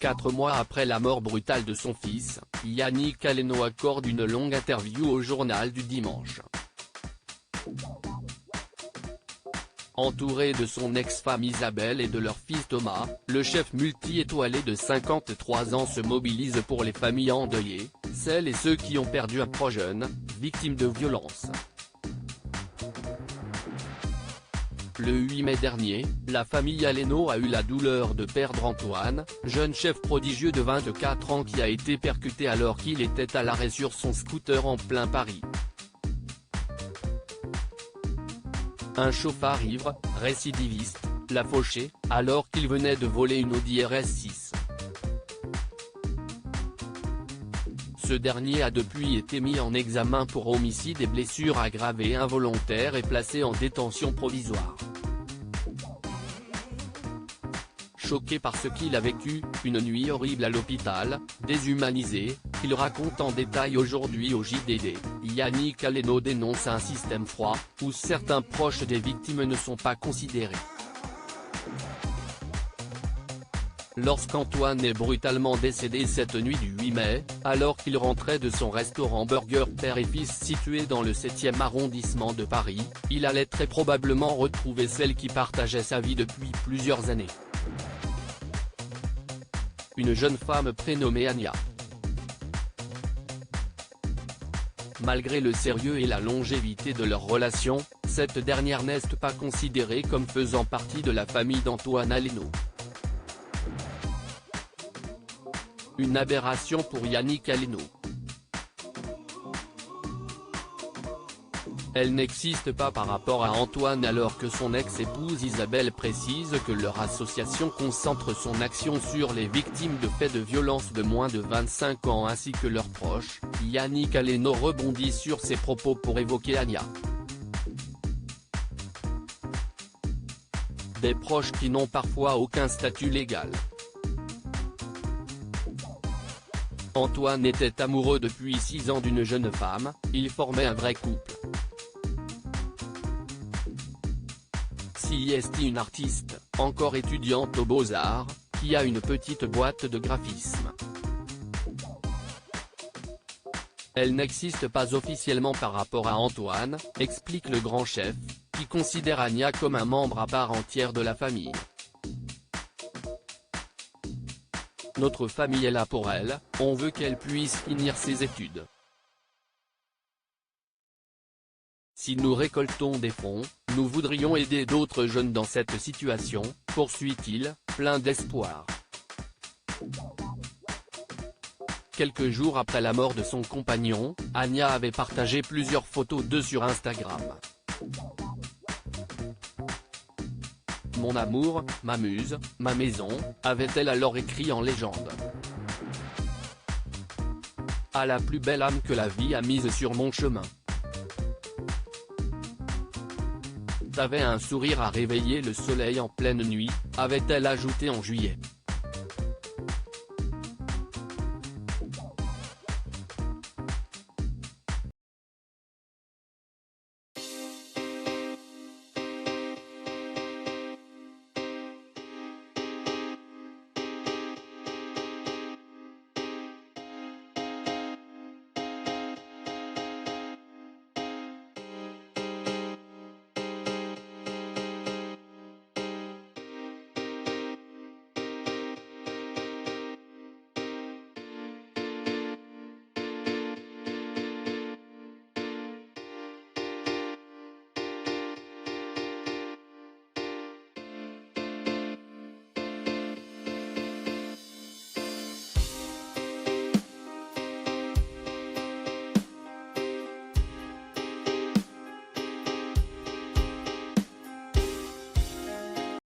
4 mois après la mort brutale de son fils, Yannick Aleno accorde une longue interview au journal du dimanche. Entouré de son ex-femme Isabelle et de leur fils Thomas, le chef multi-étoilé de 53 ans se mobilise pour les familles endeuillées, celles et ceux qui ont perdu un proche jeune, victime de violences. Le 8 mai dernier, la famille Aleno a eu la douleur de perdre Antoine, jeune chef prodigieux de 24 ans qui a été percuté alors qu'il était à l'arrêt sur son scooter en plein Paris. Un chauffard ivre, récidiviste, l'a fauché, alors qu'il venait de voler une Audi RS6. Ce dernier a depuis été mis en examen pour homicide et blessures aggravées involontaires et placé en détention provisoire. Choqué par ce qu'il a vécu, une nuit horrible à l'hôpital, déshumanisé, il raconte en détail aujourd'hui au JDD, Yannick Aleno dénonce un système froid, où certains proches des victimes ne sont pas considérés. Lorsqu'Antoine est brutalement décédé cette nuit du 8 mai, alors qu'il rentrait de son restaurant Burger Père et Fils situé dans le 7e arrondissement de Paris, il allait très probablement retrouver celle qui partageait sa vie depuis plusieurs années. Une jeune femme prénommée Anya. Malgré le sérieux et la longévité de leur relation, cette dernière n'est pas considérée comme faisant partie de la famille d'Antoine Aleno. Une aberration pour Yannick Aleno. Elle n'existe pas par rapport à Antoine alors que son ex-épouse Isabelle précise que leur association concentre son action sur les victimes de faits de violence de moins de 25 ans ainsi que leurs proches. Yannick Aleno rebondit sur ses propos pour évoquer Anya. Des proches qui n'ont parfois aucun statut légal. Antoine était amoureux depuis 6 ans d'une jeune femme, ils formaient un vrai couple. C'est une artiste, encore étudiante aux Beaux-Arts, qui a une petite boîte de graphisme. Elle n'existe pas officiellement par rapport à Antoine, explique le grand chef, qui considère Anya comme un membre à part entière de la famille. Notre famille est là pour elle, on veut qu'elle puisse finir ses études. Si nous récoltons des fonds, nous voudrions aider d'autres jeunes dans cette situation, poursuit-il, plein d'espoir. Quelques jours après la mort de son compagnon, Anya avait partagé plusieurs photos d'eux sur Instagram. Mon amour, ma muse, ma maison, avait-elle alors écrit en légende. À la plus belle âme que la vie a mise sur mon chemin. T'avais un sourire à réveiller le soleil en pleine nuit, avait-elle ajouté en juillet.